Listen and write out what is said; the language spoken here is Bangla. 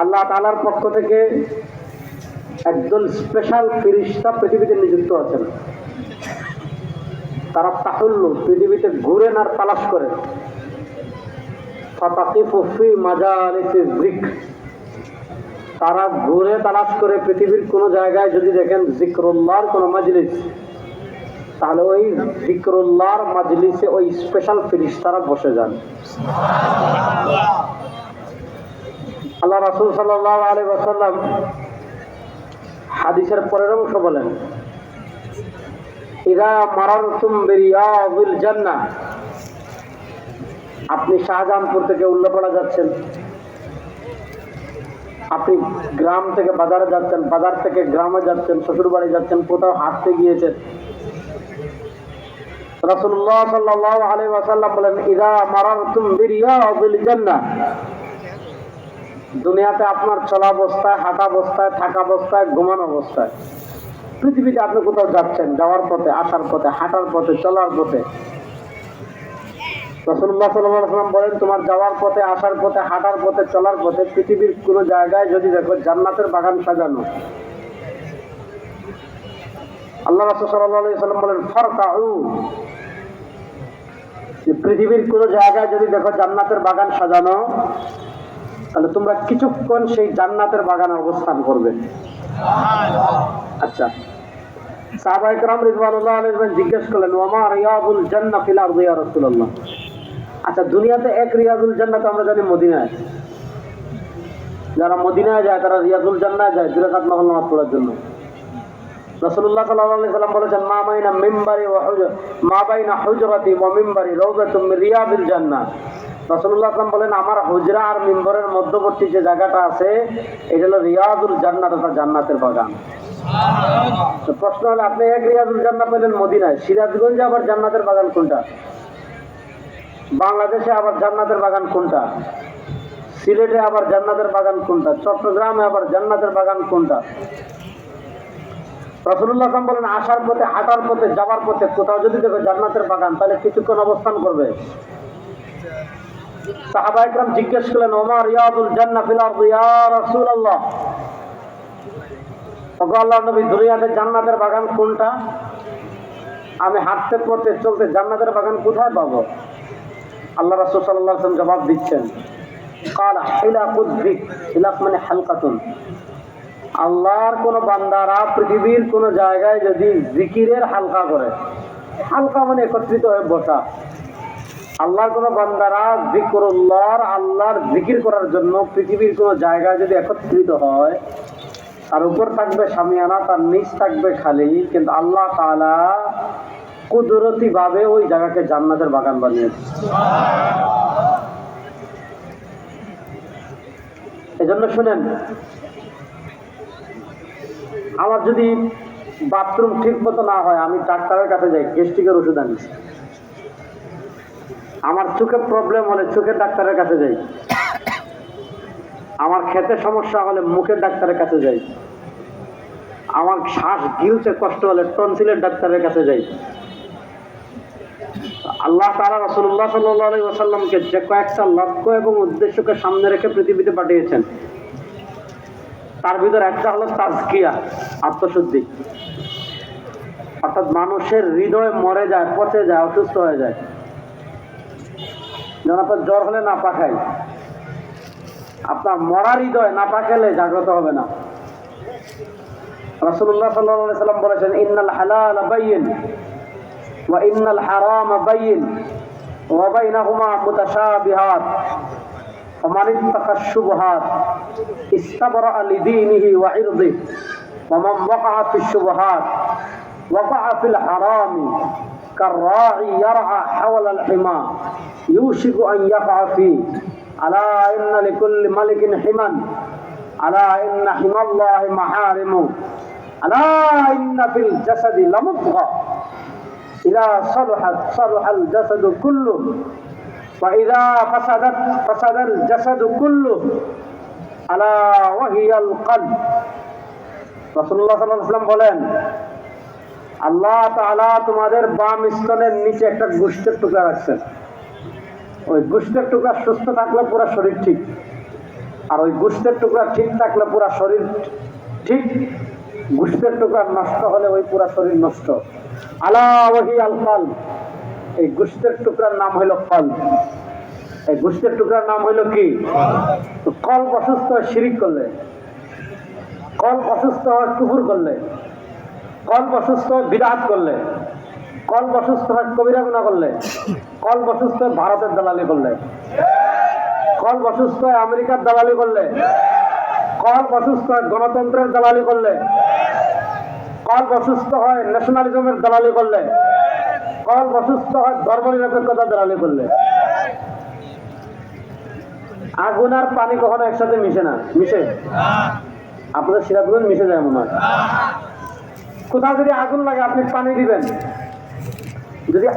আল্লাহ তাআলার পক্ষ থেকে একজন স্পেশাল ফেরেশতা পৃথিবীতে নিযুক্ত আছেন। তারা তাহুল্লু, পৃথিবীতে ঘুরেন আর তালাশ করেন। ফাতাকিফু ফি মাজালিসিজ যিকর, তারা ঘুরে তালাশ করে পৃথিবীর কোন জায়গায় যদি দেখেন যিকরুল্লাহর কোন মাজলিস, তাহলে ওই যিকরুল্লাহর মাজলিসে ওই স্পেশাল ফেরেশতারা বসে যান। আল্লাহ রাসূল সাল্লাল্লাহু আলাইহি ওয়াসাল্লাম হাদিসের পরের অংশ বলেন, ইযা মারারতুম বিরিয়াযিল জান্নাহ, আপনি শাহজাহানপুর থেকে উল্লাপাড়া যাচ্ছেন, আপনি গ্রাম থেকে বাজারে যাচ্ছেন, বাজার থেকে গ্রামে যাচ্ছেন, শ্বশুরবাড়ি যাচ্ছেন, কোথাও হাঁটতে গিয়েছেন, রাসূলুল্লাহ সাল্লাল্লাহু আলাইহি ওয়াসাল্লাম বলেন, ইযা মারারতুম বিরিয়াযিল জান্নাহ, দুনিয়াতে আপনার চলা অবস্থায়, হাঁটা অবস্থায়, থাকা অবস্থায়, ঘুমানো অবস্থায়, পৃথিবীতে আপনি কোথাও যাচ্ছেন, যাওয়ার পথে, আসার পথে, হাঁটার পথে, চলার পথে, রাসূলুল্লাহ সাল্লাল্লাহু আলাইহি ওয়াসাল্লাম বলেন, তোমার যাওয়ার পথে, আসার পথে, হাঁটার পথে, চলার পথে পৃথিবীর কোন জায়গায় যদি দেখো জান্নাতের বাগান সাজানো, আল্লাহ রাসূল সাল্লাল্লাহু আলাইহি ওয়াসাল্লাম বলেন, ফারকাউ, পৃথিবীর কোন জায়গায় যদি দেখো জান্নাতের বাগান সাজানো, তাহলে তোমরা কিছুক্ষণ সেই জান্নাতের বাগানে অবস্থান করবে। আচ্ছা, সাহাবায়ে কেরাম রিদওয়ানুল্লাহ আলাইহিম জিজ্ঞেস করলেন, ওমা রিয়াদুল জান্নাহ ফিল আরদি ইয়া রাসূলুল্লাহ। আচ্ছা, দুনিয়াতে এক রিয়াদুল জান্নাহ আমরা জানি মদিনায়, যারা মদিনায় যায় তারা রিয়াদুল জান্নাহ যায় 2 রাকাত নফল নামাজ পড়ার জন্য। রাসূলুল্লাহ সাল্লাল্লাহু আলাইহি ওয়াসাল্লাম বলেছেন, মা বাইনা মিম্বারি ওয়া হুজর, মা বাইনা হুজরাতি ওয়া মিম্বারি রাওযাতুম মিন রিয়াদিল জান্নাহ। রাসূলুল্লাহ সাল্লাল্লাহু আলাইহি ওয়াসাল্লাম বলেন, আমার হুজরা আর মিম্বরের মধ্যবর্তী যে জায়গাটা আছে এটা হলো রিয়াদুল জান্নাহ, অর্থাৎ জান্নাতের বাগান। তো প্রশ্ন হলো, আপনি এক রিয়াদুল জান্নাহ পেলেন মদিনায়, সিরাজগঞ্জে আবার জান্নাতের বাগান কোনটা? বাংলাদেশে আবার জান্নাতের বাগান কোনটা? সিলেটে আবার জান্নাতের বাগান কোনটা? চট্টগ্রামে আবার জান্নাতের বাগান কোনটা? রাসূলুল্লাহ সাল্লাল্লাহু আলাইহি ওয়াসাল্লাম বলেন, আসার পথে, হাঁটার পথে, যাওয়ার পথে কোথাও যদি দেখো জান্নাতের বাগান, তাহলে কিছুক্ষণ অবস্থান করবে। সাহাবায়ে কেরাম জিজ্ঞেস করলেন, ওমা রিয়াদুল জান্নাহ ফিল আরদি ইয়া রাসূলুল্লাহ, ওগো আল্লাহর নবী, দুনিয়াতে জান্নাতের বাগান কোনটা? আমি হাঁটতে পড়তে চলতে জান্নাতের বাগান কোথায় পাবো? আল্লাহ রাসূল সাল্লাল্লাহু আলাইহি ওয়াসাল্লাম জবাব দিচ্ছেন, ক্বালা হিলাকুয যিকর, হিলাক মানে হালকাতুন, আল্লাহর কোন বান্দারা পৃথিবীর কোন জায়গায় যদি জিকিরের হালকা করে, হালকা মানে একত্রিত হয়ে বসা, আল্লাহর কোন বান্দারা যিকরুল্লাহর, আল্লাহর জিকির করার জন্য পৃথিবীর কোন জায়গায় যদি একত্রিত হয়, তার উপর থাকবে শামিয়ানা, তার নিচ থাকবে খালি, কিন্তু আল্লাহ তাআলা কুদরতি ভাবে ওই জায়গাকে জান্নাতের বাগান বানিয়েছে। এজন্য শুনেন, আমার যদি বাথরুম ঠিক মতো না হয়, আমি ডাক্তারের কাছে যাই, গ্যাস্ট্রিকের ওষুধ আনি। আমার চোখে প্রবলেম হলে চোখের ডাক্তারের কাছে যাই। আমার খেতে সমস্যা হলে মুখের ডাক্তারের কাছে যাই। আমার শ্বাস গিলতে কষ্ট হলে টনসিলের ডাক্তারের কাছে যাই। আল্লাহ তাআলা রাসূলুল্লাহ সাল্লাল্লাহু আলাইহি ওয়াসাল্লামকে যে কয়েকটা লক্ষ্য এবং উদ্দেশ্যকে সামনে রেখে পৃথিবীতে পাঠিয়েছেন, তার ভিতর একটা হলো তাজকিয়া, আত্মশুদ্ধি। অর্থাৎ মানুষের হৃদয় মরে যায়, পচে যায়, অসুস্থ হয়ে যায়। যেমন আপনার জ্বর হলে না পা খায়, আপনার মরা হৃদয় না পা খেলে জাগ্রত হবে না। রাসূলুল্লাহ সাল্লাল্লাহু আলাইহি ওয়াসাল্লাম বলেছেন, ইন্নাল হালালা বাইয়িন ওয়া ইন্নাল হারামা বাইয়িন ওয়া বাইনাহুমা মুতাশাবিহাত, ফামান ইত্তাকা শুবহাত ইস্তাবরা লিদীনিহি ওয়া ইরদিহি ওয়া মান ওয়াকা'a ফিশ শুবহাত ওয়াকা'a ফিল হারামি কাররাঈ ইয়ারআ হাওলাল হিমা ইউশিকু আন ইয়াকা'a ফীহি, আলা ইন্না লিকুল্লি মালিকিন হিমান, আলা ইন্না হিমাল্লাহি মাহারিমু, আলা ইন্না ফিল জাসাদি লামুদগা ইযা সালাহাত সালাহাল জাসাদু কুল্লুহু ওয়া ইযা ফাসাদাত ফাসাদাল জাসাদু কুল্লুহু, আলা ওয়া হিয়াল কলব। রাসূলুল্লাহ সাল্লাল্লাহু আলাইহি ওয়াসাল্লাম বলেন, আল্লাহ তাআলা তোমাদের বাম স্তনের নিচে একটা গোশতের টুকরা রাখছেন। ওই গোশতের টুকরা সুস্থ থাকলে পুরো শরীর ঠিক, আর ওই গোশতের টুকরা ঠিক থাকলে পুরা শরীর ঠিক, গোশতের টুকরা নষ্ট হলে ওই পুরা শরীর নষ্ট। আলা ওয়াহি আল কলব, এই গোশতের টুকরার নাম হইল কলব। এই গোশতের টুকরার নাম হইল কি? কলব অসুস্থ হয় শিরিক করলে, কলব অসুস্থ হয় কুফর করলে, কলব অসুস্থ হয় বিদআত করলে, কলব অসুস্থ হয় কবিরা গুনাহ করলে, কলব অসুস্থ হয় ভারতের দালালি করলে, কলব অসুস্থ হয় আমেরিকার দালালি করলে, কলব অসুস্থ হয় গণতন্ত্রের দালালি করলে, কলব অসুস্থ হয় ন্যাশনালিজমের দালালি করলে, কলব অসুস্থ হয় ধর্মনিরপেক্ষতার দালালি করলে। আগুন আর পানি কখনো একসাথে মিশে না, মিশে? আপনাদের সিরাজগঞ্জ মিশে যায় মনে হয়। কোথাও যদি আগুন লাগে আপনি পানি দিবেন, যদি